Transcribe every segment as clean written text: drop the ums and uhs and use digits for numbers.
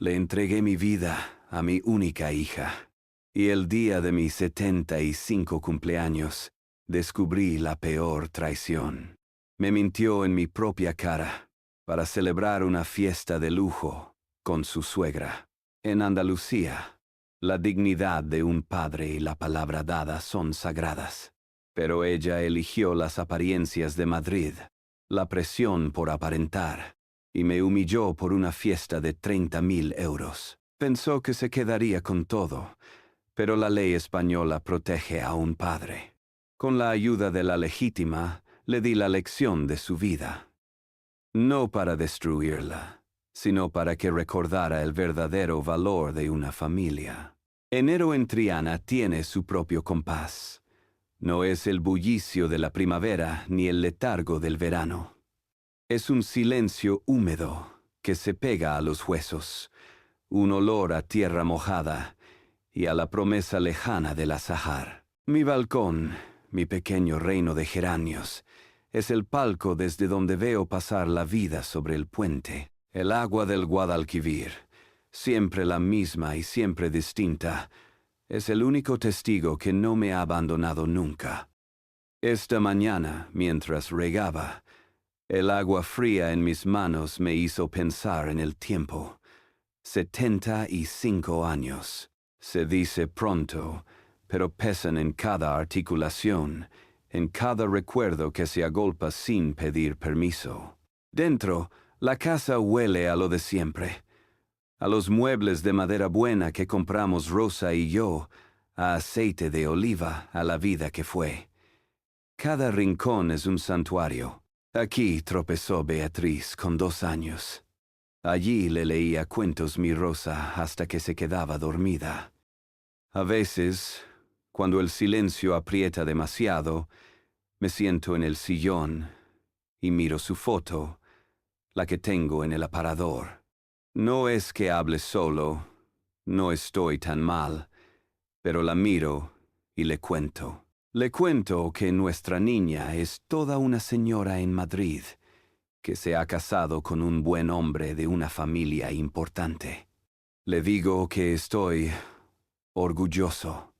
Le entregué mi vida a mi única hija, y el día de mi 75 cumpleaños descubrí la peor traición. Me mintió en mi propia cara para celebrar una fiesta de lujo con su suegra. En Andalucía, la dignidad de un padre y la palabra dada son sagradas. Pero ella eligió las apariencias de Madrid, la presión por aparentar, y me humilló por una fiesta de 30.000 euros. Pensó que se quedaría con todo, pero la ley española protege a un padre. Con la ayuda de la legítima, le di la lección de su vida. No para destruirla, sino para que recordara el verdadero valor de una familia. Enero en Triana tiene su propio compás. No es el bullicio de la primavera ni el letargo del verano. Es un silencio húmedo que se pega a los huesos, un olor a tierra mojada y a la promesa lejana del azahar. Mi balcón, mi pequeño reino de geranios, es el palco desde donde veo pasar la vida sobre el puente. El agua del Guadalquivir, siempre la misma y siempre distinta, es el único testigo que no me ha abandonado nunca. Esta mañana, mientras regaba, el agua fría en mis manos me hizo pensar en el tiempo. 75 años. Se dice pronto, pero pesan en cada articulación, en cada recuerdo que se agolpa sin pedir permiso. Dentro, la casa huele a lo de siempre. A los muebles de madera buena que compramos Rosa y yo, a aceite de oliva, a la vida que fue. Cada rincón es un santuario. Aquí tropezó Beatriz con 2 años. Allí le leía cuentos mi Rosa hasta que se quedaba dormida. A veces, cuando el silencio aprieta demasiado, me siento en el sillón y miro su foto, la que tengo en el aparador. No es que hable solo, no estoy tan mal, pero la miro y le cuento. Le cuento que nuestra niña es toda una señora en Madrid, que se ha casado con un buen hombre de una familia importante. Le digo que estoy orgulloso,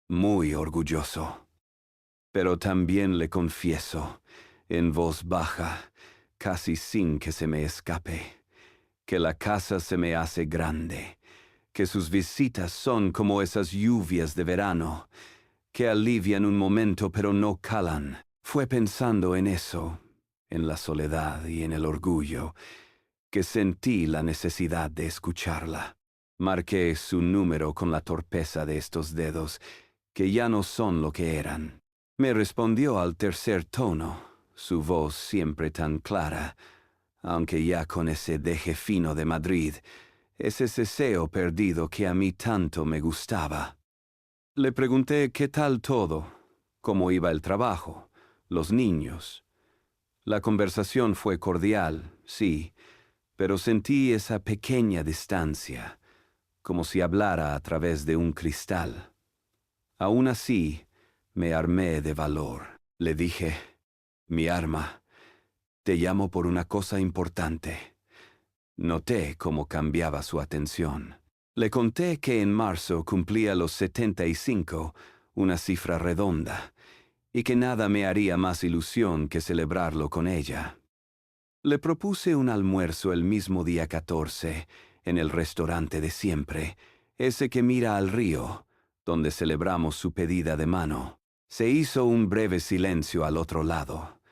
muy orgulloso. Pero también le confieso, en voz baja, casi sin que se me escape, que la casa se me hace grande, que sus visitas son como esas lluvias de verano, que alivian un momento pero no calan. Fue pensando en eso, en la soledad y en el orgullo, que sentí la necesidad de escucharla. Marqué su número con la torpeza de estos dedos, que ya no son lo que eran. Me respondió al tercer tono, su voz siempre tan clara, aunque ya con ese deje fino de Madrid, ese ceseo perdido que a mí tanto me gustaba. Le pregunté qué tal todo, cómo iba el trabajo, los niños. La conversación fue cordial, sí, pero sentí esa pequeña distancia, como si hablara a través de un cristal. Aún así, me armé de valor. Le dije, mi arma, te llamo por una cosa importante. Noté cómo cambiaba su atención. Le conté que en marzo cumplía los 75, una cifra redonda, y que nada me haría más ilusión que celebrarlo con ella. Le propuse un almuerzo el mismo día 14, en el restaurante de siempre, ese que mira al río, donde celebramos su pedida de mano. Se hizo un breve silencio al otro lado,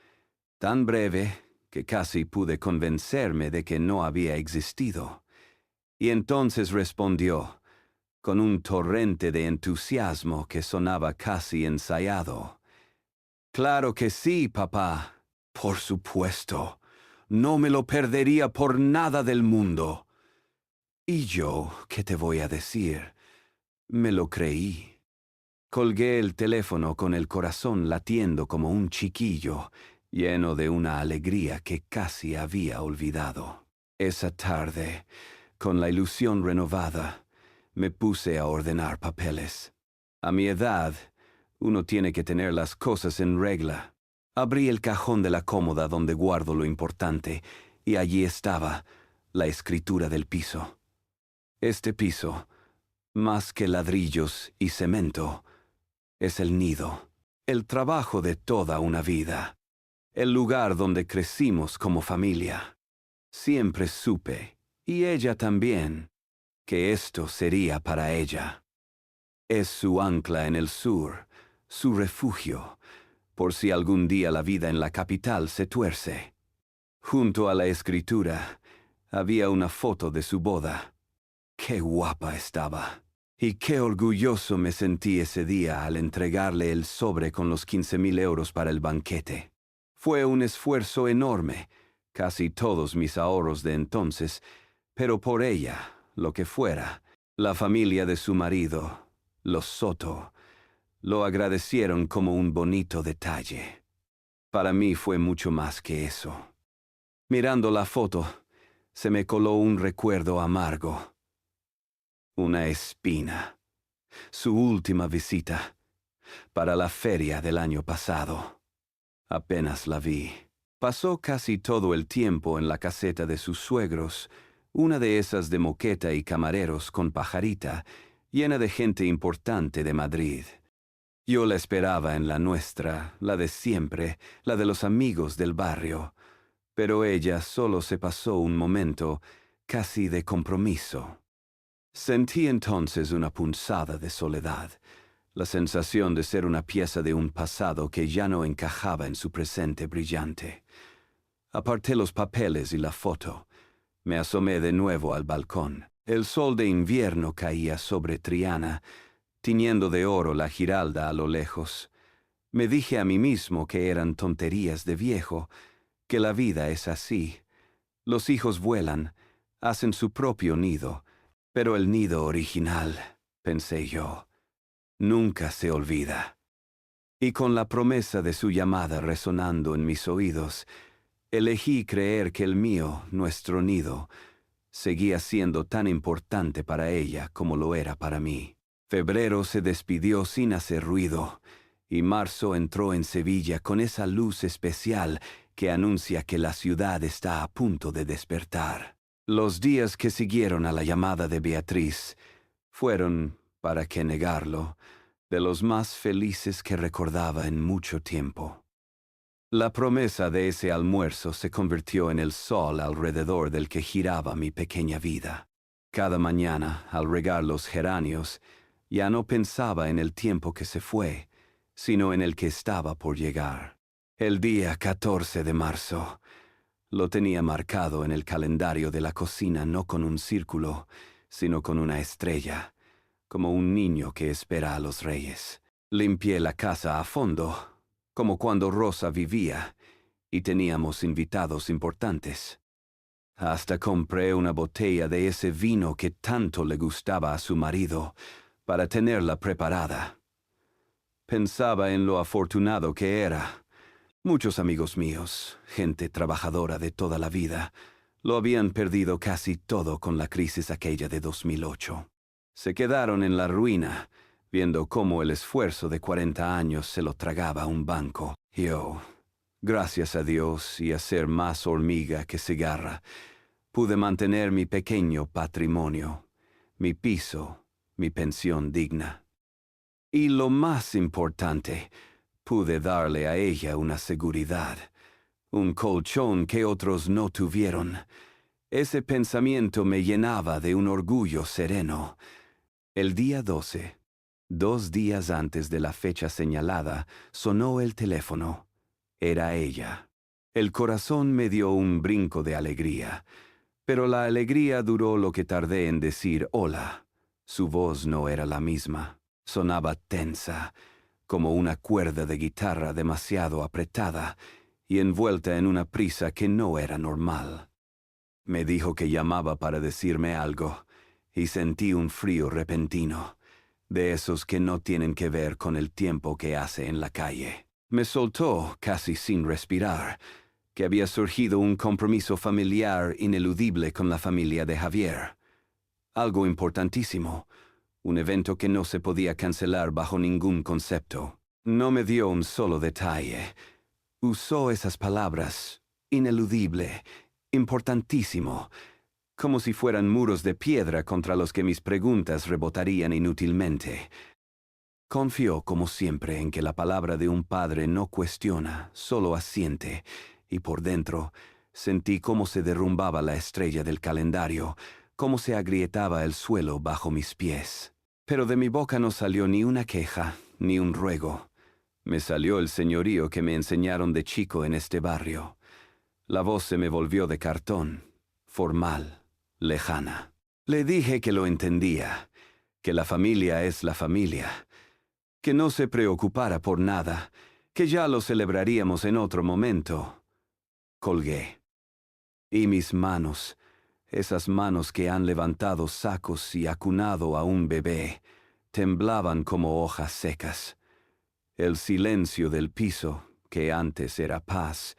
tan breve que casi pude convencerme de que no había existido. Y entonces respondió, con un torrente de entusiasmo que sonaba casi ensayado. «Claro que sí, papá. Por supuesto. No me lo perdería por nada del mundo». Y yo, ¿qué te voy a decir? Me lo creí. Colgué el teléfono con el corazón latiendo como un chiquillo, lleno de una alegría que casi había olvidado. Esa tarde, con la ilusión renovada, me puse a ordenar papeles. A mi edad, uno tiene que tener las cosas en regla. Abrí el cajón de la cómoda donde guardo lo importante, y allí estaba la escritura del piso. Este piso, más que ladrillos y cemento, es el nido, el trabajo de toda una vida, el lugar donde crecimos como familia. Siempre supe, y ella también, que esto sería para ella. Es su ancla en el sur, su refugio, por si algún día la vida en la capital se tuerce. Junto a la escritura había una foto de su boda. ¡Qué guapa estaba! Y qué orgulloso me sentí ese día al entregarle el sobre con los 15,000 euros para el banquete. Fue un esfuerzo enorme, casi todos mis ahorros de entonces, pero por ella, lo que fuera, la familia de su marido, los Soto, lo agradecieron como un bonito detalle. Para mí fue mucho más que eso. Mirando la foto, se me coló un recuerdo amargo. Una espina. Su última visita, para la feria del año pasado. Apenas la vi. Pasó casi todo el tiempo en la caseta de sus suegros, una de esas de moqueta y camareros con pajarita, llena de gente importante de Madrid. Yo la esperaba en la nuestra, la de siempre, la de los amigos del barrio, pero ella solo se pasó un momento, casi de compromiso. Sentí entonces una punzada de soledad, la sensación de ser una pieza de un pasado que ya no encajaba en su presente brillante. Aparté los papeles y la foto. Me asomé de nuevo al balcón. El sol de invierno caía sobre Triana, tiñendo de oro la Giralda a lo lejos. Me dije a mí mismo que eran tonterías de viejo, que la vida es así. Los hijos vuelan, hacen su propio nido, pero el nido original, pensé yo, nunca se olvida. Y con la promesa de su llamada resonando en mis oídos, elegí creer que el mío, nuestro nido, seguía siendo tan importante para ella como lo era para mí. Febrero se despidió sin hacer ruido, y marzo entró en Sevilla con esa luz especial que anuncia que la ciudad está a punto de despertar. Los días que siguieron a la llamada de Beatriz fueron, para qué negarlo, de los más felices que recordaba en mucho tiempo. La promesa de ese almuerzo se convirtió en el sol alrededor del que giraba mi pequeña vida. Cada mañana, al regar los geranios, ya no pensaba en el tiempo que se fue, sino en el que estaba por llegar. El día 14 de marzo. Lo tenía marcado en el calendario de la cocina no con un círculo, sino con una estrella, como un niño que espera a los reyes. Limpié la casa a fondo, como cuando Rosa vivía, y teníamos invitados importantes. Hasta compré una botella de ese vino que tanto le gustaba a su marido, para tenerla preparada. Pensaba en lo afortunado que era. Muchos amigos míos, gente trabajadora de toda la vida, lo habían perdido casi todo con la crisis aquella de 2008. Se quedaron en la ruina, viendo cómo el esfuerzo de 40 años se lo tragaba un banco. Yo, gracias a Dios y a ser más hormiga que cigarra, pude mantener mi pequeño patrimonio, mi piso, mi pensión digna. Y lo más importante, pude darle a ella una seguridad, un colchón que otros no tuvieron. Ese pensamiento me llenaba de un orgullo sereno. El día 12, 2 días antes de la fecha señalada, sonó el teléfono. Era ella. El corazón me dio un brinco de alegría, pero la alegría duró lo que tardé en decir hola. Su voz no era la misma. Sonaba tensa, como una cuerda de guitarra demasiado apretada y envuelta en una prisa que no era normal. Me dijo que llamaba para decirme algo, y sentí un frío repentino, de esos que no tienen que ver con el tiempo que hace en la calle. Me soltó, casi sin respirar, que había surgido un compromiso familiar ineludible con la familia de Javier. Algo importantísimo, un evento que no se podía cancelar bajo ningún concepto. No me dio un solo detalle. Usó esas palabras, ineludible, importantísimo, como si fueran muros de piedra contra los que mis preguntas rebotarían inútilmente. Confió, como siempre, en que la palabra de un padre no cuestiona, solo asiente, y por dentro sentí cómo se derrumbaba la estrella del calendario, cómo se agrietaba el suelo bajo mis pies. Pero de mi boca no salió ni una queja, ni un ruego. Me salió el señorío que me enseñaron de chico en este barrio. La voz se me volvió de cartón, formal, lejana. Le dije que lo entendía, que la familia es la familia, que no se preocupara por nada, que ya lo celebraríamos en otro momento. Colgué. Y mis manos, esas manos que han levantado sacos y acunado a un bebé, temblaban como hojas secas. El silencio del piso, que antes era paz,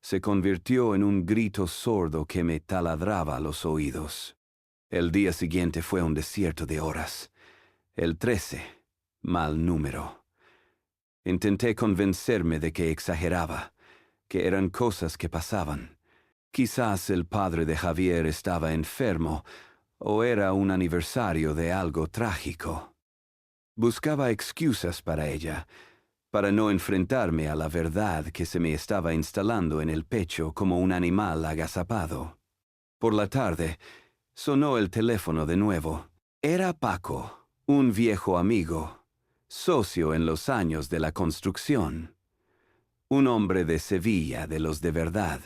se convirtió en un grito sordo que me taladraba los oídos. El día siguiente fue un desierto de horas. El 13, mal número. Intenté convencerme de que exageraba, que eran cosas que pasaban. Quizás el padre de Javier estaba enfermo, o era un aniversario de algo trágico. Buscaba excusas para ella, para no enfrentarme a la verdad que se me estaba instalando en el pecho como un animal agazapado. Por la tarde, sonó el teléfono de nuevo. Era Paco, un viejo amigo, socio en los años de la construcción. Un hombre de Sevilla, de los de verdad.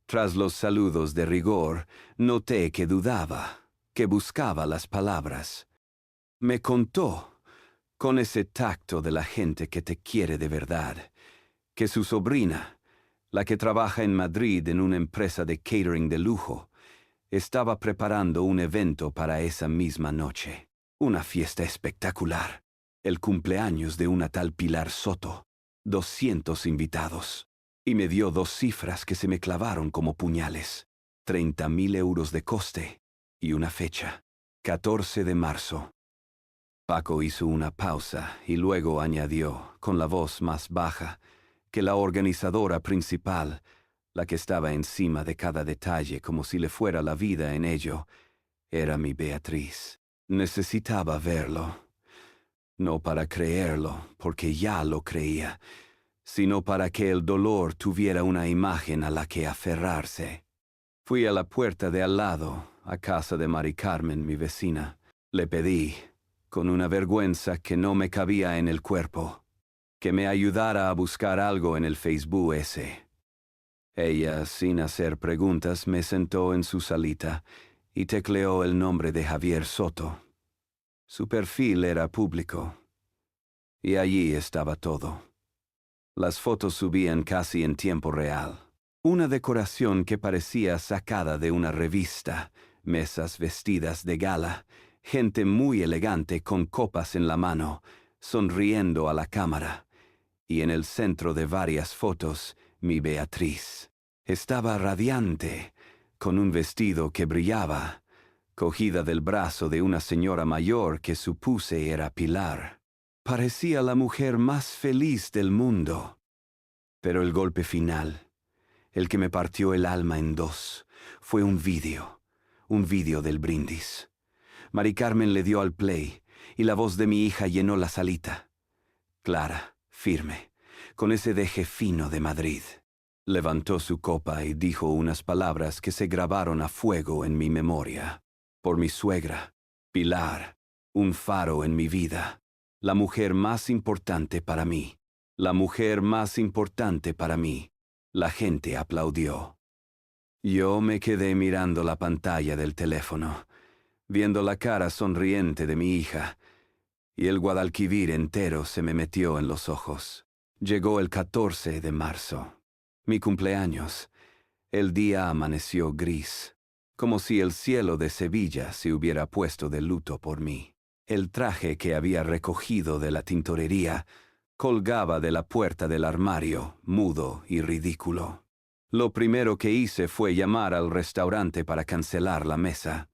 Tras los saludos de rigor, noté que dudaba, que buscaba las palabras. Me contó, con ese tacto de la gente que te quiere de verdad, que su sobrina, la que trabaja en Madrid en una empresa de catering de lujo, estaba preparando un evento para esa misma noche. Una fiesta espectacular. El cumpleaños de una tal Pilar Soto. 200 invitados. Y me dio 2 cifras que se me clavaron como puñales. 30.000 euros de coste. Y una fecha. 14 de marzo. Paco hizo una pausa y luego añadió, con la voz más baja, que la organizadora principal, la que estaba encima de cada detalle como si le fuera la vida en ello, era mi Beatriz. Necesitaba verlo. No para creerlo, porque ya lo creía, sino para que el dolor tuviera una imagen a la que aferrarse. Fui a la puerta de al lado, a casa de Mari Carmen, mi vecina. Le pedí, con una vergüenza que no me cabía en el cuerpo, que me ayudara a buscar algo en el Facebook ese. Ella, sin hacer preguntas, me sentó en su salita y tecleó el nombre de Javier Soto. Su perfil era público. Y allí estaba todo. Las fotos subían casi en tiempo real. Una decoración que parecía sacada de una revista, mesas vestidas de gala, gente muy elegante con copas en la mano, sonriendo a la cámara. Y en el centro de varias fotos, mi Beatriz. Estaba radiante, con un vestido que brillaba, cogida del brazo de una señora mayor que supuse era Pilar. Parecía la mujer más feliz del mundo. Pero el golpe final, el que me partió el alma en dos, fue un vídeo del brindis. Mari Carmen le dio al play, y la voz de mi hija llenó la salita. Clara, firme, con ese deje fino de Madrid. Levantó su copa y dijo unas palabras que se grabaron a fuego en mi memoria. Por mi suegra, Pilar, un faro en mi vida, la mujer más importante para mí, la mujer más importante para mí. La gente aplaudió. Yo me quedé mirando la pantalla del teléfono, viendo la cara sonriente de mi hija, y el Guadalquivir entero se me metió en los ojos. Llegó el 14 de marzo. Mi cumpleaños. El día amaneció gris, como si el cielo de Sevilla se hubiera puesto de luto por mí. El traje que había recogido de la tintorería colgaba de la puerta del armario, mudo y ridículo. Lo primero que hice fue llamar al restaurante para cancelar la mesa.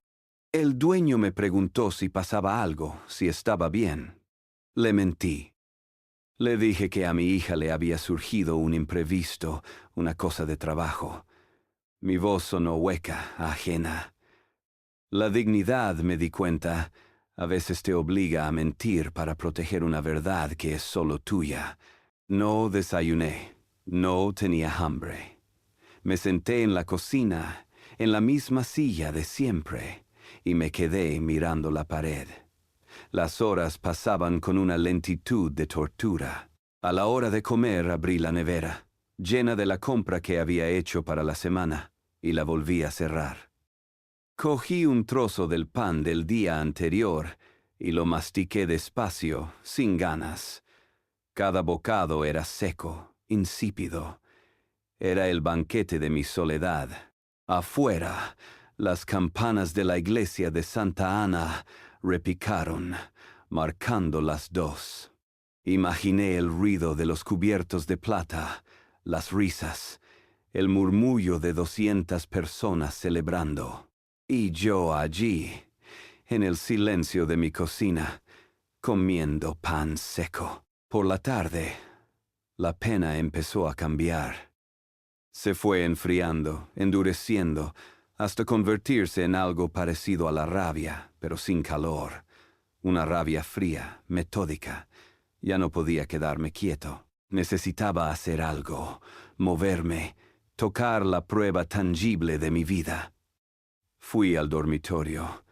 El dueño me preguntó si pasaba algo, si estaba bien. Le mentí. Le dije que a mi hija le había surgido un imprevisto, una cosa de trabajo. Mi voz sonó hueca, ajena. La dignidad, me di cuenta, a veces te obliga a mentir para proteger una verdad que es solo tuya. No desayuné, no tenía hambre. Me senté en la cocina, en la misma silla de siempre, y me quedé mirando la pared. Las horas pasaban con una lentitud de tortura. A la hora de comer abrí la nevera, llena de la compra que había hecho para la semana, y la volví a cerrar. Cogí un trozo del pan del día anterior y lo mastiqué despacio, sin ganas. Cada bocado era seco, insípido. Era el banquete de mi soledad. Afuera, las campanas de la iglesia de Santa Ana repicaron, marcando las 2. Imaginé el ruido de los cubiertos de plata, las risas, el murmullo de 200 personas celebrando. Y yo allí, en el silencio de mi cocina, comiendo pan seco. Por la tarde, la pena empezó a cambiar. Se fue enfriando, endureciendo, hasta convertirse en algo parecido a la rabia, pero sin calor. Una rabia fría, metódica. Ya no podía quedarme quieto. Necesitaba hacer algo, moverme, tocar la prueba tangible de mi vida. Fui al dormitorio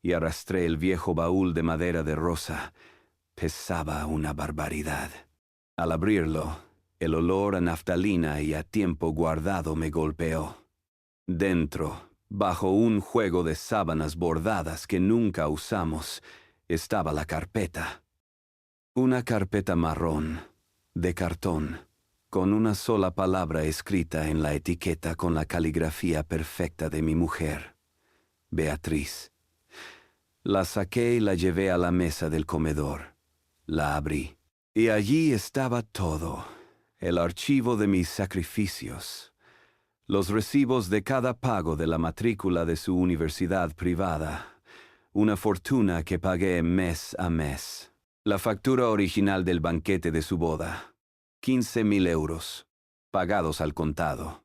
y arrastré el viejo baúl de madera de rosa. Pesaba una barbaridad. Al abrirlo, el olor a naftalina y a tiempo guardado me golpeó. Dentro, bajo un juego de sábanas bordadas que nunca usamos, estaba la carpeta. Una carpeta marrón, de cartón, con una sola palabra escrita en la etiqueta con la caligrafía perfecta de mi mujer, Beatriz. La saqué y la llevé a la mesa del comedor. La abrí. Y allí estaba todo, el archivo de mis sacrificios, los recibos de cada pago de la matrícula de su universidad privada, una fortuna que pagué mes a mes. La factura original del banquete de su boda, 15.000 euros, pagados al contado.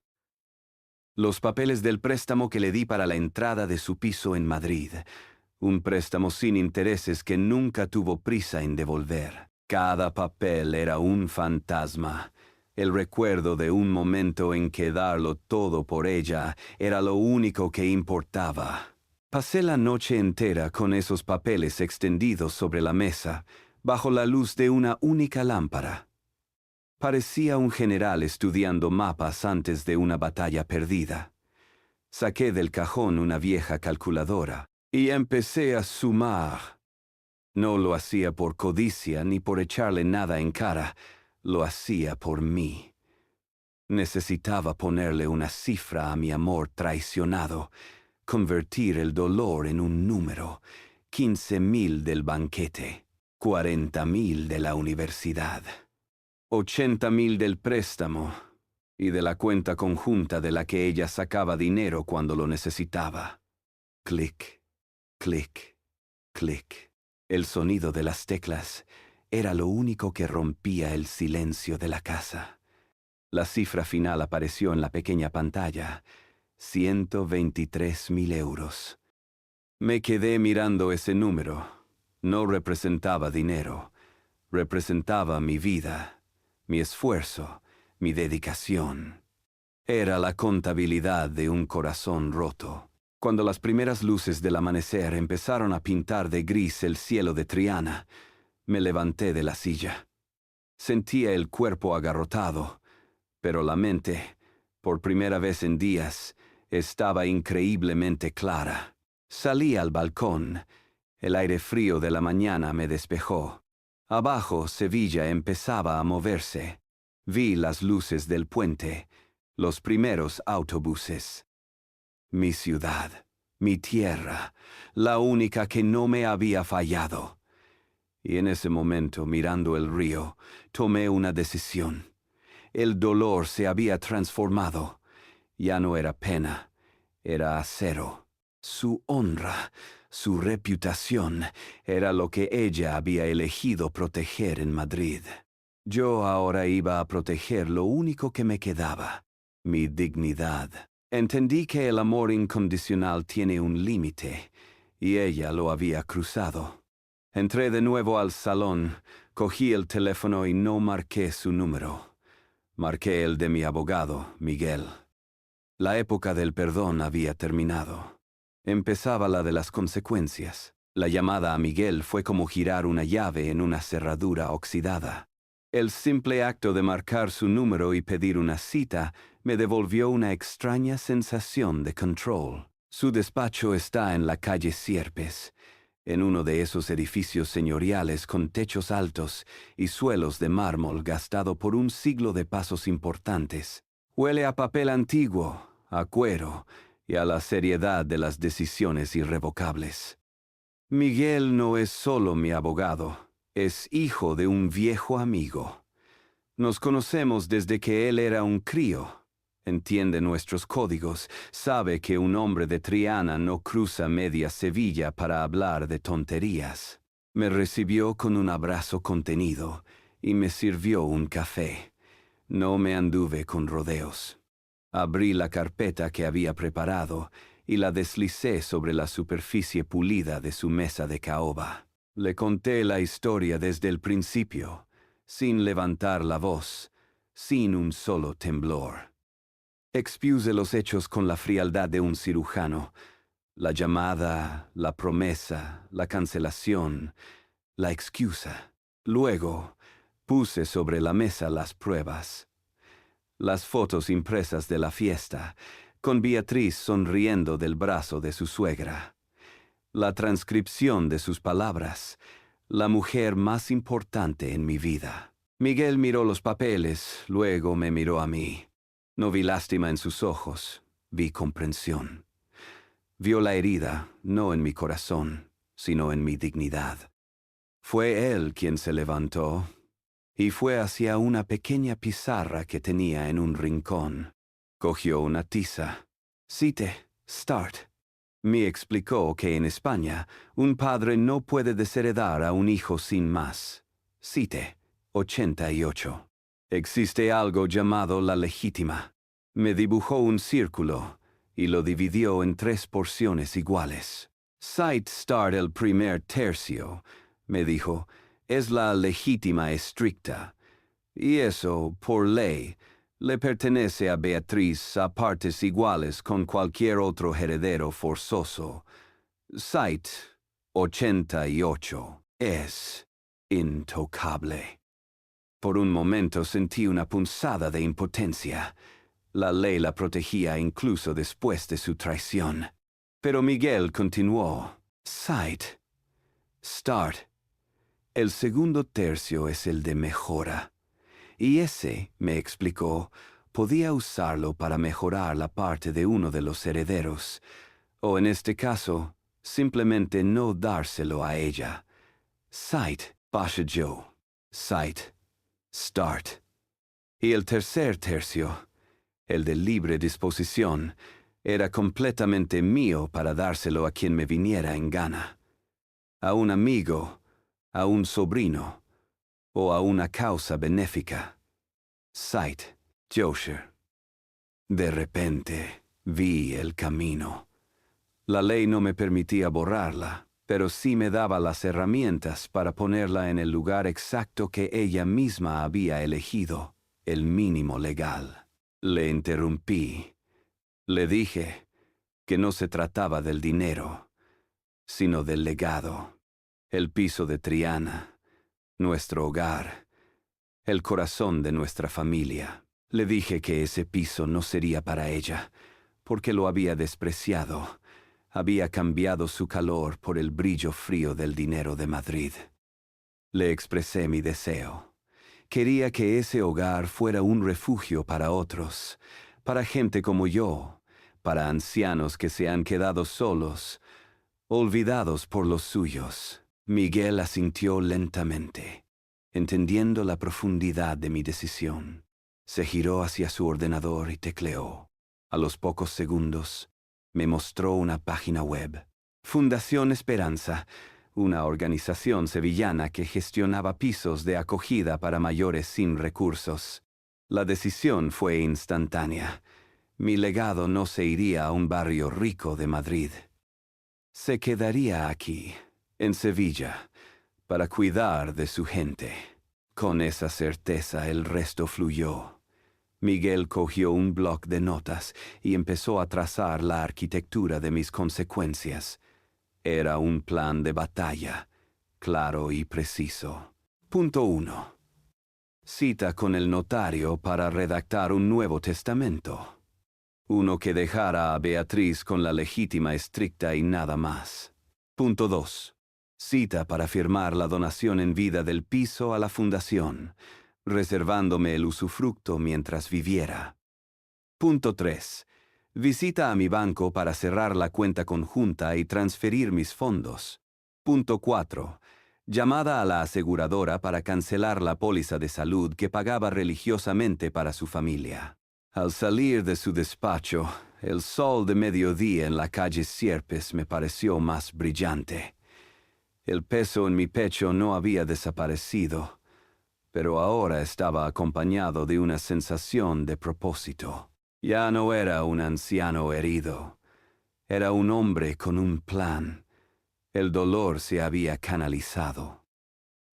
Los papeles del préstamo que le di para la entrada de su piso en Madrid, un préstamo sin intereses que nunca tuvo prisa en devolver. Cada papel era un fantasma, el recuerdo de un momento en que darlo todo por ella era lo único que importaba. Pasé la noche entera con esos papeles extendidos sobre la mesa, bajo la luz de una única lámpara. Parecía un general estudiando mapas antes de una batalla perdida. Saqué del cajón una vieja calculadora y empecé a sumar. No lo hacía por codicia ni por echarle nada en cara, lo hacía por mí. Necesitaba ponerle una cifra a mi amor traicionado, convertir el dolor en un número, 15.000 del banquete, 40.000 de la universidad, 80.000 del préstamo y de la cuenta conjunta de la que ella sacaba dinero cuando lo necesitaba. Clic, clic, clic. El sonido de las teclas era lo único que rompía el silencio de la casa. La cifra final apareció en la pequeña pantalla, 123.000 euros. Me quedé mirando ese número. No representaba dinero, representaba mi vida, mi esfuerzo, mi dedicación. Era la contabilidad de un corazón roto. Cuando las primeras luces del amanecer empezaron a pintar de gris el cielo de Triana, me levanté de la silla. Sentía el cuerpo agarrotado, pero la mente, por primera vez en días, estaba increíblemente clara. Salí al balcón. El aire frío de la mañana me despejó. Abajo, Sevilla empezaba a moverse. Vi las luces del puente, los primeros autobuses. Mi ciudad, mi tierra, la única que no me había fallado. Y en ese momento, mirando el río, tomé una decisión. El dolor se había transformado. Ya no era pena, era acero. Su honra, su reputación, era lo que ella había elegido proteger en Madrid. Yo ahora iba a proteger lo único que me quedaba, mi dignidad. Entendí que el amor incondicional tiene un límite, y ella lo había cruzado. Entré de nuevo al salón, cogí el teléfono y no marqué su número. Marqué el de mi abogado, Miguel. La época del perdón había terminado. Empezaba la de las consecuencias. La llamada a Miguel fue como girar una llave en una cerradura oxidada. El simple acto de marcar su número y pedir una cita me devolvió una extraña sensación de control. Su despacho está en la calle Sierpes, en uno de esos edificios señoriales con techos altos y suelos de mármol gastado por un siglo de pasos importantes. Huele a papel antiguo, a cuero y a la seriedad de las decisiones irrevocables. Miguel no es solo mi abogado, es hijo de un viejo amigo. Nos conocemos desde que él era un crío. Entiende nuestros códigos, sabe que un hombre de Triana no cruza media Sevilla para hablar de tonterías. Me recibió con un abrazo contenido y me sirvió un café. No me anduve con rodeos. Abrí la carpeta que había preparado y la deslicé sobre la superficie pulida de su mesa de caoba. Le conté la historia desde el principio, sin levantar la voz, sin un solo temblor. Expuse los hechos con la frialdad de un cirujano. La llamada, la promesa, la cancelación, la excusa. Luego, puse sobre la mesa las pruebas. Las fotos impresas de la fiesta, con Beatriz sonriendo del brazo de su suegra. La transcripción de sus palabras, la mujer más importante en mi vida. Miguel miró los papeles, luego me miró a mí. No vi lástima en sus ojos, vi comprensión. Vio la herida, no en mi corazón, sino en mi dignidad. Fue él quien se levantó, y fue hacia una pequeña pizarra que tenía en un rincón. Cogió una tiza. Cite, start. Me explicó que en España un padre no puede desheredar a un hijo sin más. Cite, 88. Existe algo llamado la legítima. Me dibujó un círculo y lo dividió en 3 porciones iguales. Cite start el primer tercio, me dijo, es la legítima estricta. Y eso, por ley, le pertenece a Beatriz a partes iguales con cualquier otro heredero forzoso. Cite 88 es intocable. Por un momento sentí una punzada de impotencia. La ley la protegía incluso después de su traición. Pero Miguel continuó. Cite. Start. El segundo tercio es el de mejora. Y ese, me explicó, podía usarlo para mejorar la parte de uno de los herederos. O en este caso, simplemente no dárselo a ella. Cite. Pasha Joe. Cite. Start. Y el tercer tercio, el de libre disposición, era completamente mío para dárselo a quien me viniera en gana. A un amigo, a un sobrino, o a una causa benéfica. Cite, Josher. De repente, vi el camino. La ley no me permitía borrarla, pero sí me daba las herramientas para ponerla en el lugar exacto que ella misma había elegido, el mínimo legal. Le interrumpí. Le dije que no se trataba del dinero, sino del legado, el piso de Triana, nuestro hogar, el corazón de nuestra familia. Le dije que ese piso no sería para ella, porque lo había despreciado. Había cambiado su calor por el brillo frío del dinero de Madrid. Le expresé mi deseo. Quería que ese hogar fuera un refugio para otros, para gente como yo, para ancianos que se han quedado solos, olvidados por los suyos. Miguel asintió lentamente, entendiendo la profundidad de mi decisión. Se giró hacia su ordenador y tecleó. A los pocos segundos, me mostró una página web. Fundación Esperanza, una organización sevillana que gestionaba pisos de acogida para mayores sin recursos. La decisión fue instantánea. Mi legado no se iría a un barrio rico de Madrid. Se quedaría aquí, en Sevilla, para cuidar de su gente. Con esa certeza el resto fluyó. Miguel cogió un bloc de notas y empezó a trazar la arquitectura de mis consecuencias. Era un plan de batalla, claro y preciso. Punto 1. Cita con el notario para redactar un nuevo testamento. Uno que dejara a Beatriz con la legítima estricta y nada más. Punto 2. Cita para firmar la donación en vida del piso a la fundación, reservándome el usufructo mientras viviera. Punto 3. Visita a mi banco para cerrar la cuenta conjunta y transferir mis fondos. Punto 4. Llamada a la aseguradora para cancelar la póliza de salud que pagaba religiosamente para su familia. Al salir de su despacho, el sol de mediodía en la calle Sierpes me pareció más brillante. El peso en mi pecho no había desaparecido, pero ahora estaba acompañado de una sensación de propósito. Ya no era un anciano herido, era un hombre con un plan. El dolor se había canalizado.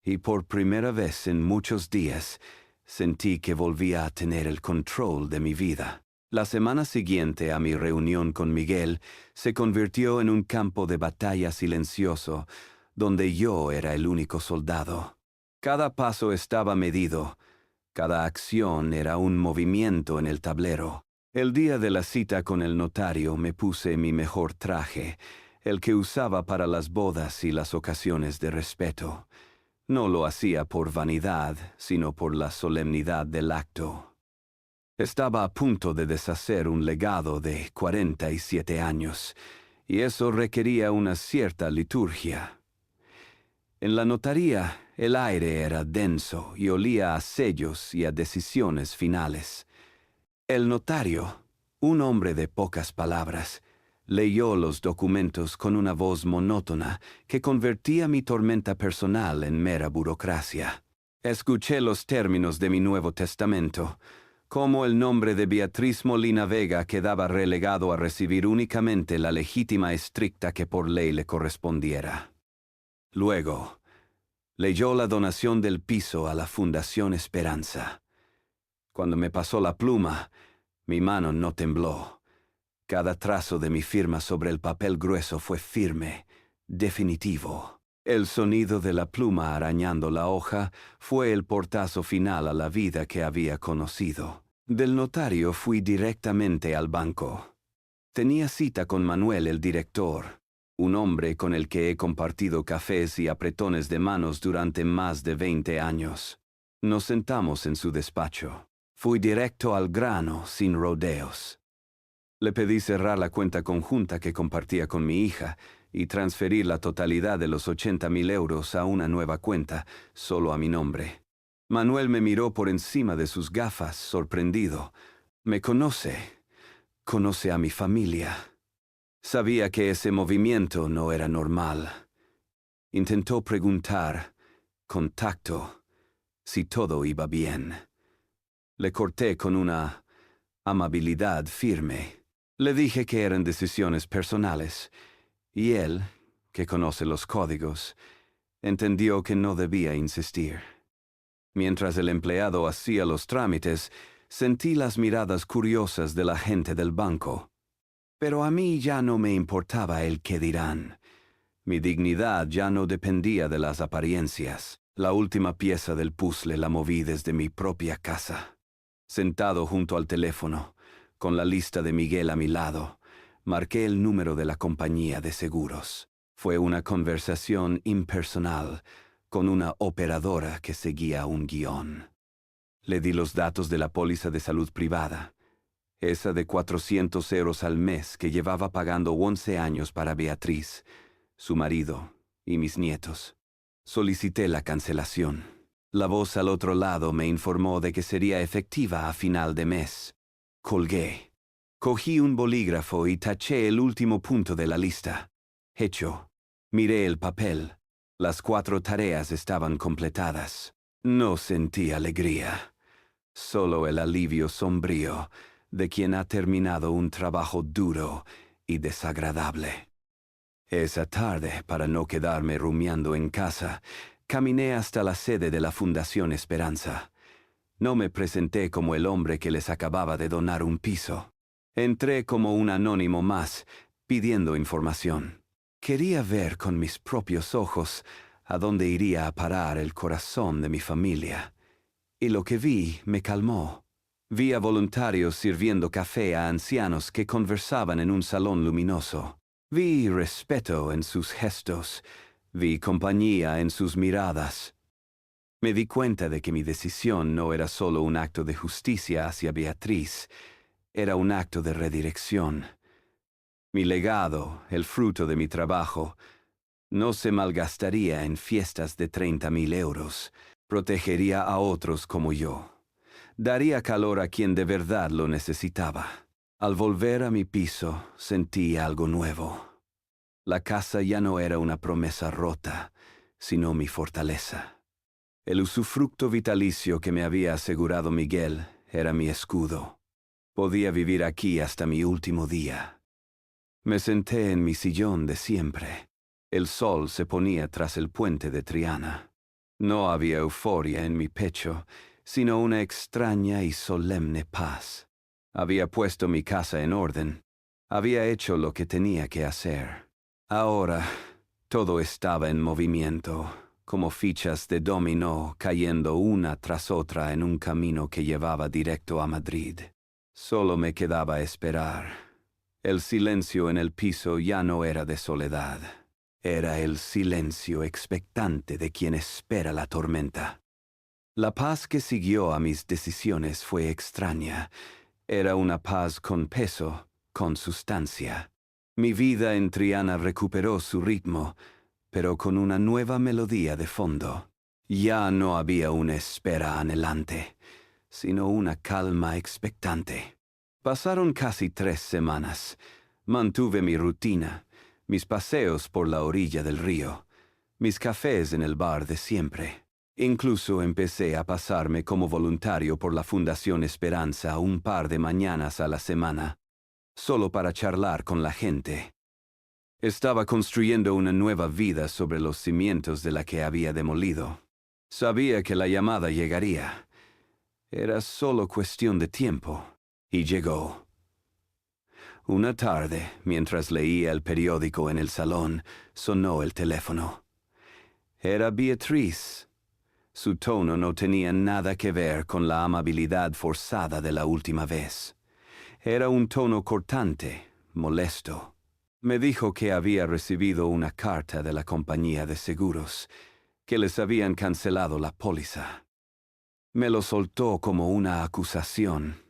Y por primera vez en muchos días, sentí que volvía a tener el control de mi vida. La semana siguiente a mi reunión con Miguel se convirtió en un campo de batalla silencioso, donde yo era el único soldado. Cada paso estaba medido, cada acción era un movimiento en el tablero. El día de la cita con el notario me puse mi mejor traje, el que usaba para las bodas y las ocasiones de respeto. No lo hacía por vanidad, sino por la solemnidad del acto. Estaba a punto de deshacer un legado de 47 años, y eso requería una cierta liturgia. En la notaría, el aire era denso y olía a sellos y a decisiones finales. El notario, un hombre de pocas palabras, leyó los documentos con una voz monótona que convertía mi tormenta personal en mera burocracia. Escuché los términos de mi Nuevo Testamento, cómo el nombre de Beatriz Molina Vega quedaba relegado a recibir únicamente la legítima estricta que por ley le correspondiera. Luego, leyó la donación del piso a la Fundación Esperanza. Cuando me pasó la pluma, mi mano no tembló. Cada trazo de mi firma sobre el papel grueso fue firme, definitivo. El sonido de la pluma arañando la hoja fue el portazo final a la vida que había conocido. Del notario fui directamente al banco. Tenía cita con Manuel, el director, un hombre con el que he compartido cafés y apretones de manos durante más de 20 años. Nos sentamos en su despacho. Fui directo al grano, sin rodeos. Le pedí cerrar la cuenta conjunta que compartía con mi hija y transferir la totalidad de los 80.000 euros a una nueva cuenta, solo a mi nombre. Manuel me miró por encima de sus gafas, sorprendido. Me conoce a mi familia. Sabía que ese movimiento no era normal. Intentó preguntar, con tacto, si todo iba bien. Le corté con una amabilidad firme. Le dije que eran decisiones personales, y él, que conoce los códigos, entendió que no debía insistir. Mientras el empleado hacía los trámites, sentí las miradas curiosas de la gente del banco. Pero a mí ya no me importaba el qué dirán. Mi dignidad ya no dependía de las apariencias. La última pieza del puzzle la moví desde mi propia casa. Sentado junto al teléfono, con la lista de Miguel a mi lado, marqué el número de la compañía de seguros. Fue una conversación impersonal con una operadora que seguía un guión. Le di los datos de la póliza de salud privada, esa de 400 euros al mes que llevaba pagando 11 años para Beatriz, su marido y mis nietos. Solicité la cancelación. La voz al otro lado me informó de que sería efectiva a final de mes. Colgué. Cogí un bolígrafo y taché el último punto de la lista. Hecho. Miré el papel. Las 4 tareas estaban completadas. No sentí alegría. Solo el alivio sombrío de quien ha terminado un trabajo duro y desagradable. Esa tarde, para no quedarme rumiando en casa, caminé hasta la sede de la Fundación Esperanza. No me presenté como el hombre que les acababa de donar un piso. Entré como un anónimo más, pidiendo información. Quería ver con mis propios ojos a dónde iría a parar el corazón de mi familia. Y lo que vi me calmó. Vi a voluntarios sirviendo café a ancianos que conversaban en un salón luminoso. Vi respeto en sus gestos. Vi compañía en sus miradas. Me di cuenta de que mi decisión no era solo un acto de justicia hacia Beatriz, era un acto de redirección. Mi legado, el fruto de mi trabajo, no se malgastaría en fiestas de 30.000 euros. Protegería a otros como yo. Daría calor a quien de verdad lo necesitaba. Al volver a mi piso, sentí algo nuevo. La casa ya no era una promesa rota, sino mi fortaleza. El usufructo vitalicio que me había asegurado Miguel era mi escudo. Podía vivir aquí hasta mi último día. Me senté en mi sillón de siempre. El sol se ponía tras el puente de Triana. No había euforia en mi pecho, sino una extraña y solemne paz. Había puesto mi casa en orden. Había hecho lo que tenía que hacer. Ahora, todo estaba en movimiento, como fichas de dominó cayendo una tras otra en un camino que llevaba directo a Madrid. Solo me quedaba esperar. El silencio en el piso ya no era de soledad. Era el silencio expectante de quien espera la tormenta. La paz que siguió a mis decisiones fue extraña. Era una paz con peso, con sustancia. Mi vida en Triana recuperó su ritmo, pero con una nueva melodía de fondo. Ya no había una espera anhelante, sino una calma expectante. Pasaron casi 3 semanas. Mantuve mi rutina, mis paseos por la orilla del río, mis cafés en el bar de siempre. Incluso empecé a pasarme como voluntario por la Fundación Esperanza un par de mañanas a la semana, solo para charlar con la gente. Estaba construyendo una nueva vida sobre los cimientos de la que había demolido. Sabía que la llamada llegaría. Era solo cuestión de tiempo, y llegó. Una tarde, mientras leía el periódico en el salón, sonó el teléfono. Era Beatriz. Su tono no tenía nada que ver con la amabilidad forzada de la última vez. Era un tono cortante, molesto. Me dijo que había recibido una carta de la compañía de seguros, que les habían cancelado la póliza. Me lo soltó como una acusación,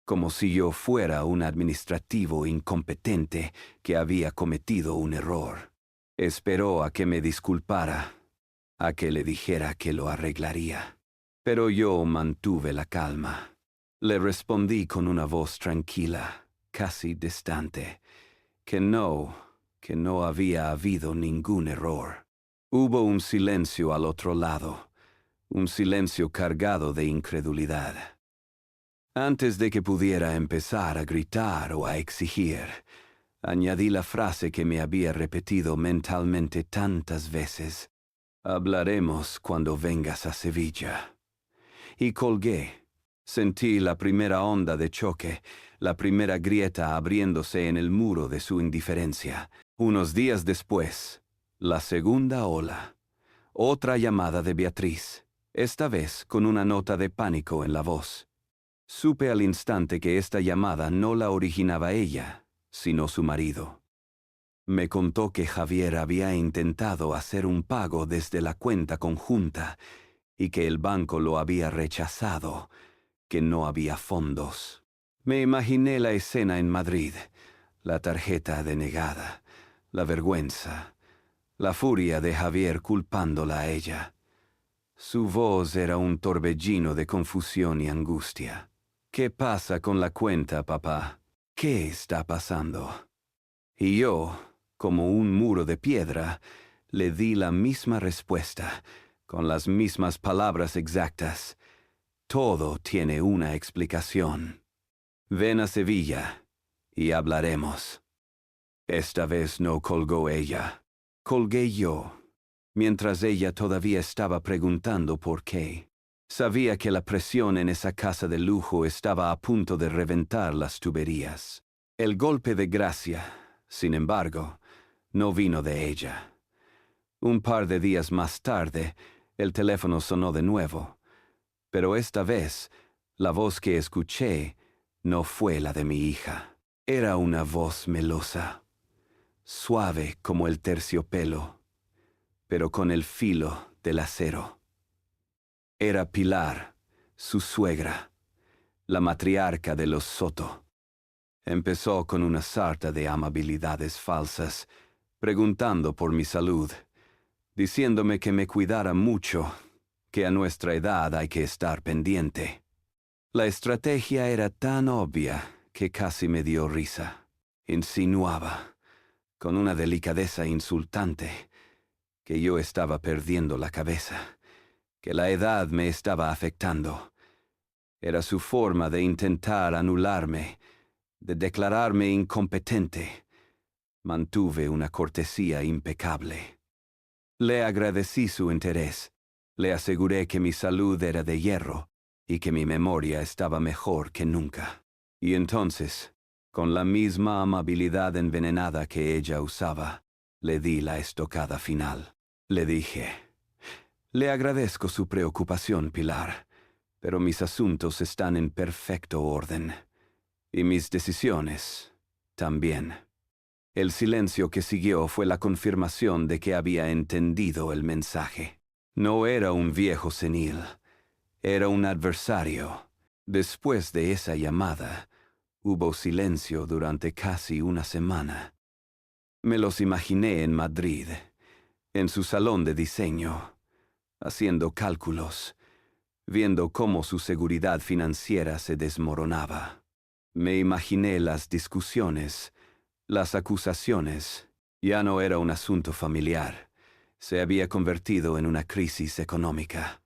como si yo fuera un administrativo incompetente que había cometido un error. Esperó a que me disculpara, a que le dijera que lo arreglaría. Pero yo mantuve la calma. Le respondí con una voz tranquila, casi distante, que no había habido ningún error. Hubo un silencio al otro lado, un silencio cargado de incredulidad. Antes de que pudiera empezar a gritar o a exigir, añadí la frase que me había repetido mentalmente tantas veces: «Hablaremos cuando vengas a Sevilla». Y colgué. Sentí la primera onda de choque, la primera grieta abriéndose en el muro de su indiferencia. Unos días después, la segunda ola. Otra llamada de Beatriz, esta vez con una nota de pánico en la voz. Supe al instante que esta llamada no la originaba ella, sino su marido. Me contó que Javier había intentado hacer un pago desde la cuenta conjunta y que el banco lo había rechazado, que no había fondos. Me imaginé la escena en Madrid, la tarjeta denegada, la vergüenza, la furia de Javier culpándola a ella. Su voz era un torbellino de confusión y angustia. «¿Qué pasa con la cuenta, papá? ¿Qué está pasando?» Y yo, como un muro de piedra, le di la misma respuesta, con las mismas palabras exactas. Todo tiene una explicación. Ven a Sevilla y hablaremos. Esta vez no colgó ella. Colgué yo, mientras ella todavía estaba preguntando por qué. Sabía que la presión en esa casa de lujo estaba a punto de reventar las tuberías. El golpe de gracia, sin embargo, no vino de ella. Un par de días más tarde, el teléfono sonó de nuevo, pero esta vez, la voz que escuché no fue la de mi hija. Era una voz melosa, suave como el terciopelo, pero con el filo del acero. Era Pilar, su suegra, la matriarca de los Soto. Empezó con una sarta de amabilidades falsas, preguntando por mi salud, diciéndome que me cuidara mucho, que a nuestra edad hay que estar pendiente. La estrategia era tan obvia que casi me dio risa. Insinuaba, con una delicadeza insultante, que yo estaba perdiendo la cabeza, que la edad me estaba afectando. Era su forma de intentar anularme, de declararme incompetente. Mantuve una cortesía impecable. Le agradecí su interés. Le aseguré que mi salud era de hierro y que mi memoria estaba mejor que nunca. Y entonces, con la misma amabilidad envenenada que ella usaba, le di la estocada final. Le dije: «Le agradezco su preocupación, Pilar, pero mis asuntos están en perfecto orden. Y mis decisiones también». El silencio que siguió fue la confirmación de que había entendido el mensaje. No era un viejo senil, era un adversario. Después de esa llamada, hubo silencio durante casi una semana. Me los imaginé en Madrid, en su salón de diseño, haciendo cálculos, viendo cómo su seguridad financiera se desmoronaba. Me imaginé las discusiones, las acusaciones. Ya no era un asunto familiar. Se había convertido en una crisis económica.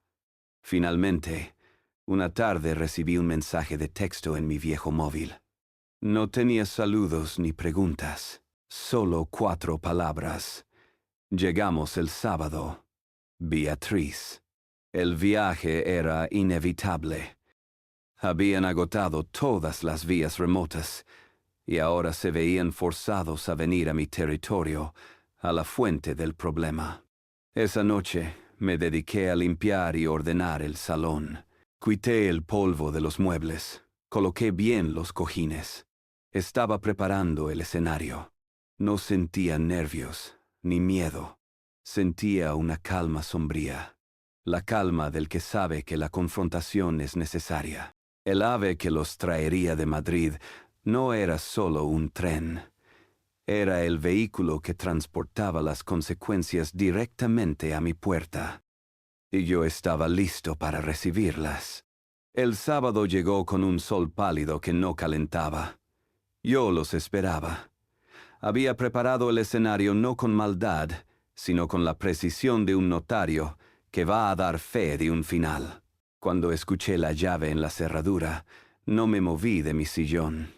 Finalmente, una tarde recibí un mensaje de texto en mi viejo móvil. No tenía saludos ni preguntas, solo 4 palabras. Llegamos el sábado. Beatriz. El viaje era inevitable. Habían agotado todas las vías remotas, y ahora se veían forzados a venir a mi territorio, a la fuente del problema. Esa noche me dediqué a limpiar y ordenar el salón. Quité el polvo de los muebles, coloqué bien los cojines. Estaba preparando el escenario. No sentía nervios, ni miedo. Sentía una calma sombría. La calma del que sabe que la confrontación es necesaria. El ave que los traería de Madrid no era solo un tren. Era el vehículo que transportaba las consecuencias directamente a mi puerta. Y yo estaba listo para recibirlas. El sábado llegó con un sol pálido que no calentaba. Yo los esperaba. Había preparado el escenario no con maldad, sino con la precisión de un notario que va a dar fe de un final. Cuando escuché la llave en la cerradura, no me moví de mi sillón.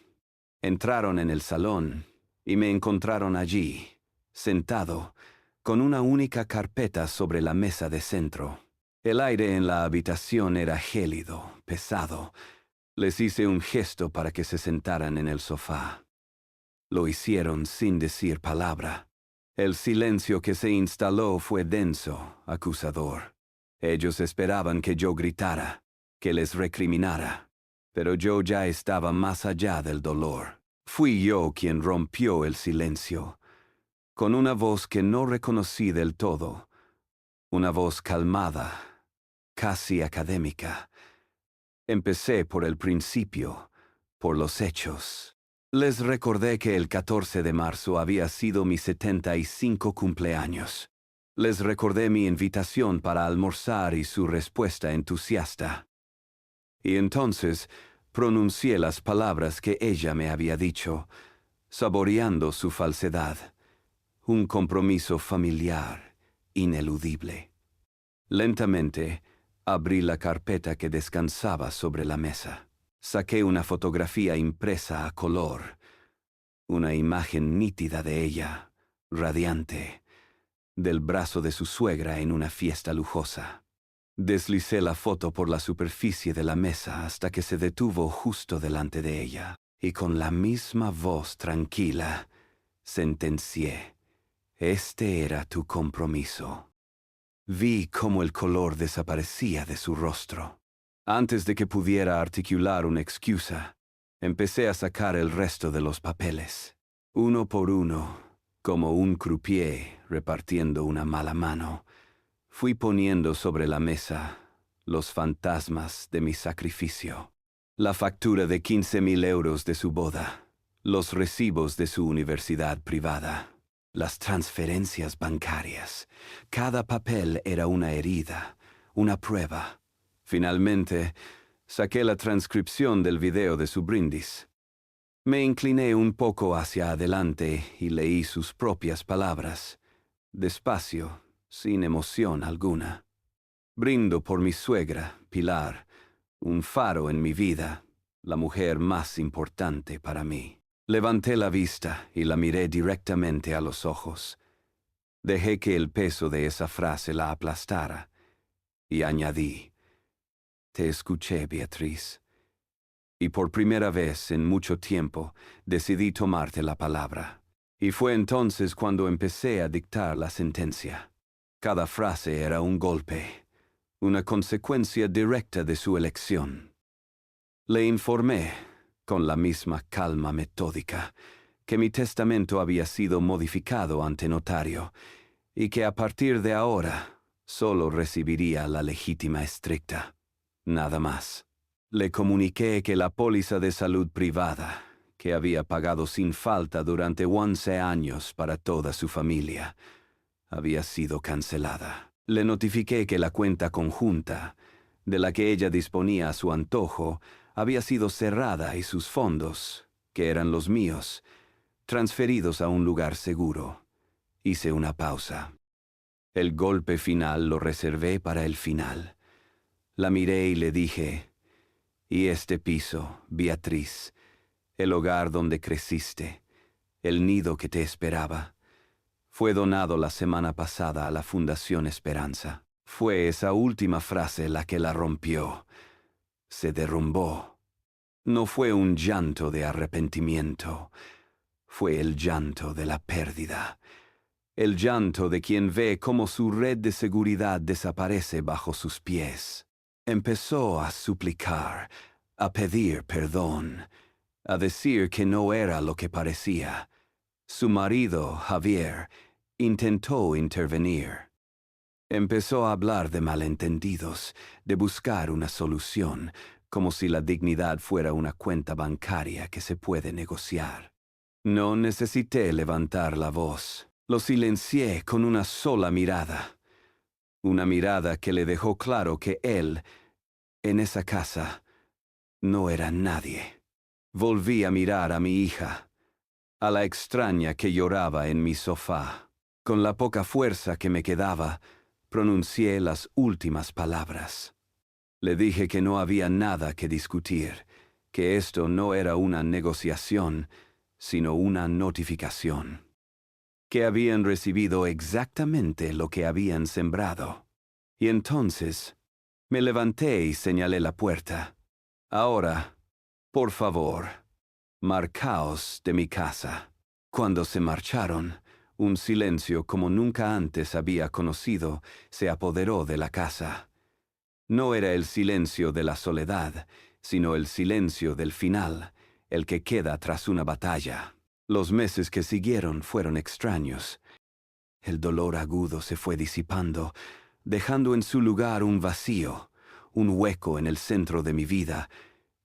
Entraron en el salón y me encontraron allí, sentado, con una única carpeta sobre la mesa de centro. El aire en la habitación era gélido, pesado. Les hice un gesto para que se sentaran en el sofá. Lo hicieron sin decir palabra. El silencio que se instaló fue denso, acusador. Ellos esperaban que yo gritara, que les recriminara, pero yo ya estaba más allá del dolor. Fui yo quien rompió el silencio, con una voz que no reconocí del todo, una voz calmada, casi académica. Empecé por el principio, por los hechos. Les recordé que el 14 de marzo había sido mi 75 cumpleaños. Les recordé mi invitación para almorzar y su respuesta entusiasta. Y entonces pronuncié las palabras que ella me había dicho, saboreando su falsedad. Un compromiso familiar, ineludible. Lentamente, abrí la carpeta que descansaba sobre la mesa. Saqué una fotografía impresa a color, una imagen nítida de ella, radiante, del brazo de su suegra en una fiesta lujosa. Deslicé la foto por la superficie de la mesa hasta que se detuvo justo delante de ella, y con la misma voz tranquila, sentencié: «Este era tu compromiso». Vi cómo el color desaparecía de su rostro. Antes de que pudiera articular una excusa, empecé a sacar el resto de los papeles. Uno por uno, como un croupier repartiendo una mala mano, fui poniendo sobre la mesa los fantasmas de mi sacrificio. La factura de 15.000 euros de su boda, los recibos de su universidad privada, las transferencias bancarias. Cada papel era una herida, una prueba. Finalmente, saqué la transcripción del video de su brindis. Me incliné un poco hacia adelante y leí sus propias palabras, despacio, sin emoción alguna. Brindo por mi suegra, Pilar, un faro en mi vida, la mujer más importante para mí. Levanté la vista y la miré directamente a los ojos. Dejé que el peso de esa frase la aplastara y añadí: «Te escuché, Beatriz. Y por primera vez en mucho tiempo decidí tomarte la palabra». Y fue entonces cuando empecé a dictar la sentencia. Cada frase era un golpe, una consecuencia directa de su elección. Le informé, con la misma calma metódica, que mi testamento había sido modificado ante notario y que a partir de ahora solo recibiría la legítima estricta. Nada más. Le comuniqué que la póliza de salud privada, que había pagado sin falta durante 11 años para toda su familia, había sido cancelada. Le notifiqué que la cuenta conjunta, de la que ella disponía a su antojo, había sido cerrada y sus fondos, que eran los míos, transferidos a un lugar seguro. Hice una pausa. El golpe final lo reservé para el final. La miré y le dije: «Y este piso, Beatriz, el hogar donde creciste, el nido que te esperaba, fue donado la semana pasada a la Fundación Esperanza». Fue esa última frase la que la rompió. Se derrumbó. No fue un llanto de arrepentimiento, fue el llanto de la pérdida. El llanto de quien ve cómo su red de seguridad desaparece bajo sus pies. Empezó a suplicar, a pedir perdón, a decir que no era lo que parecía. Su marido, Javier, intentó intervenir. Empezó a hablar de malentendidos, de buscar una solución, como si la dignidad fuera una cuenta bancaria que se puede negociar. No necesité levantar la voz. Lo silencié con una sola mirada. Una mirada que le dejó claro que él, en esa casa, no era nadie. Volví a mirar a mi hija, a la extraña que lloraba en mi sofá. Con la poca fuerza que me quedaba, pronuncié las últimas palabras. Le dije que no había nada que discutir, que esto no era una negociación, sino una notificación. Que habían recibido exactamente lo que habían sembrado. Y entonces me levanté y señalé la puerta. «Ahora, por favor, marcaos de mi casa». Cuando se marcharon, un silencio como nunca antes había conocido se apoderó de la casa. No era el silencio de la soledad, sino el silencio del final, el que queda tras una batalla. Los meses que siguieron fueron extraños. El dolor agudo se fue disipando, dejando en su lugar un vacío, un hueco en el centro de mi vida,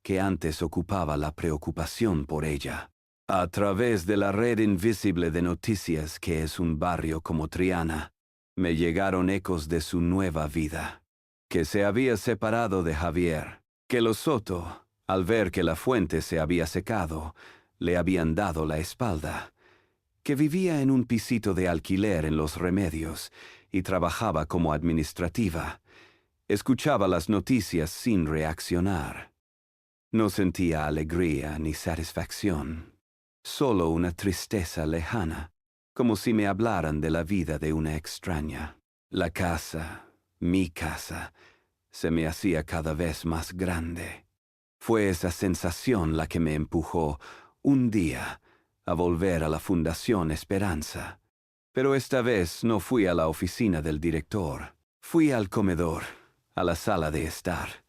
que antes ocupaba la preocupación por ella. A través de la red invisible de noticias que es un barrio como Triana, me llegaron ecos de su nueva vida. Que se había separado de Javier, que los Soto, al ver que la fuente se había secado, le habían dado la espalda, que vivía en un pisito de alquiler en Los Remedios y trabajaba como administrativa. Escuchaba las noticias sin reaccionar. No sentía alegría ni satisfacción, solo una tristeza lejana, como si me hablaran de la vida de una extraña. La casa, mi casa, se me hacía cada vez más grande. Fue esa sensación la que me empujó un día a volver a la Fundación Esperanza. Pero esta vez no fui a la oficina del director. Fui al comedor, a la sala de estar.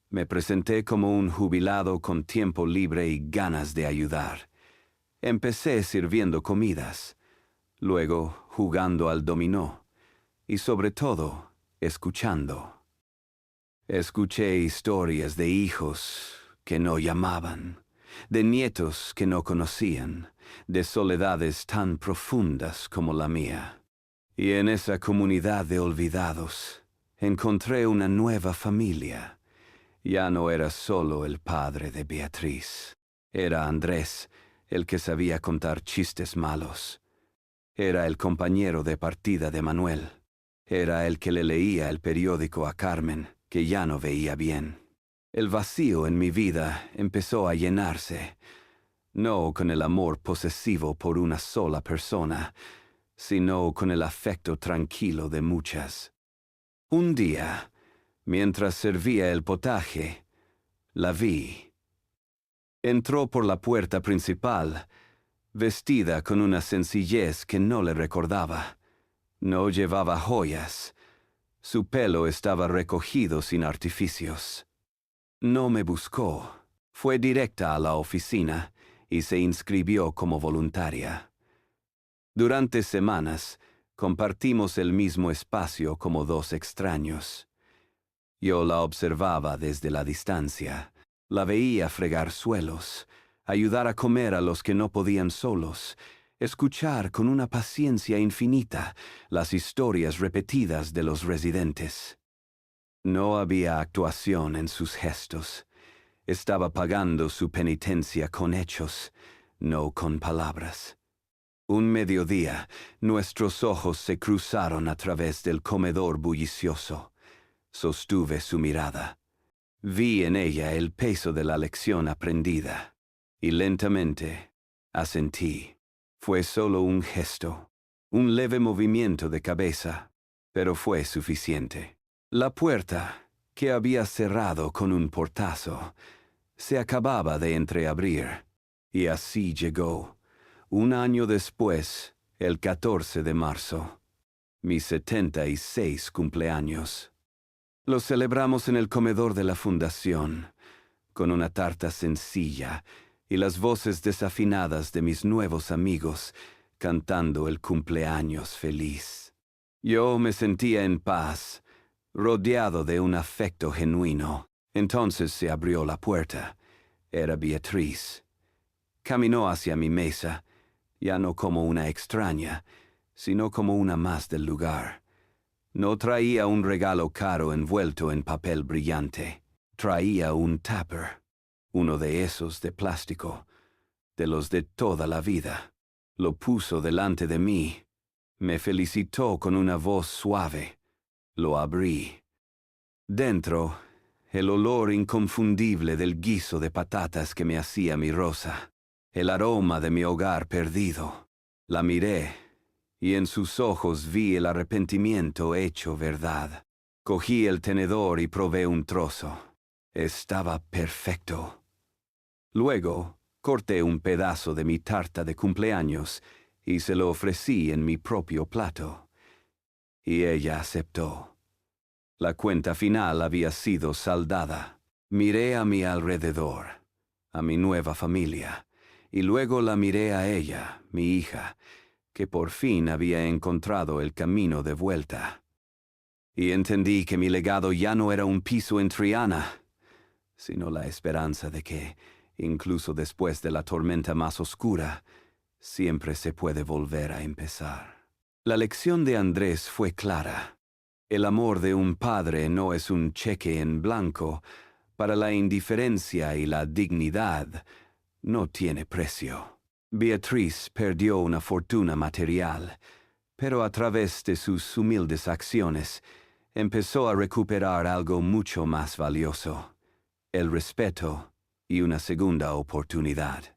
Me presenté como un jubilado con tiempo libre y ganas de ayudar. Empecé sirviendo comidas, luego jugando al dominó y sobre todo escuchando. Escuché historias de hijos que no llamaban, de nietos que no conocían, de soledades tan profundas como la mía. Y en esa comunidad de olvidados encontré una nueva familia. Ya no era solo el padre de Beatriz. Era Andrés, el que sabía contar chistes malos. Era el compañero de partida de Manuel. Era el que le leía el periódico a Carmen, que ya no veía bien. El vacío en mi vida empezó a llenarse, no con el amor posesivo por una sola persona, sino con el afecto tranquilo de muchas. Un día, mientras servía el potaje, la vi. Entró por la puerta principal, vestida con una sencillez que no le recordaba. No llevaba joyas. Su pelo estaba recogido sin artificios. No me buscó. Fue directa a la oficina y se inscribió como voluntaria. Durante semanas, compartimos el mismo espacio como dos extraños. Yo la observaba desde la distancia. La veía fregar suelos, ayudar a comer a los que no podían solos, escuchar con una paciencia infinita las historias repetidas de los residentes. No había actuación en sus gestos. Estaba pagando su penitencia con hechos, no con palabras. Un mediodía, nuestros ojos se cruzaron a través del comedor bullicioso. Sostuve su mirada. Vi en ella el peso de la lección aprendida, y lentamente asentí. Fue solo un gesto, un leve movimiento de cabeza, pero fue suficiente. La puerta, que había cerrado con un portazo, se acababa de entreabrir, y así llegó, un año después, el 14 de marzo, mi 76 cumpleaños. Lo celebramos en el comedor de la fundación, con una tarta sencilla y las voces desafinadas de mis nuevos amigos cantando el cumpleaños feliz. Yo me sentía en paz, rodeado de un afecto genuino. Entonces se abrió la puerta. Era Beatriz. Caminó hacia mi mesa, ya no como una extraña, sino como una más del lugar. No traía un regalo caro envuelto en papel brillante. Traía un tupper, uno de esos de plástico, de los de toda la vida. Lo puso delante de mí. Me felicitó con una voz suave. Lo abrí. Dentro, el olor inconfundible del guiso de patatas que me hacía mi Rosa. El aroma de mi hogar perdido. La miré, y en sus ojos vi el arrepentimiento hecho verdad. Cogí el tenedor y probé un trozo. Estaba perfecto. Luego, corté un pedazo de mi tarta de cumpleaños y se lo ofrecí en mi propio plato. Y ella aceptó. La cuenta final había sido saldada. Miré a mi alrededor, a mi nueva familia, y luego la miré a ella, mi hija, que por fin había encontrado el camino de vuelta. Y entendí que mi legado ya no era un piso en Triana, sino la esperanza de que, incluso después de la tormenta más oscura, siempre se puede volver a empezar. La lección de Andrés fue clara. El amor de un padre no es un cheque en blanco. Para la indiferencia y la dignidad no tiene precio. Beatriz perdió una fortuna material, pero a través de sus humildes acciones empezó a recuperar algo mucho más valioso: el respeto y una segunda oportunidad.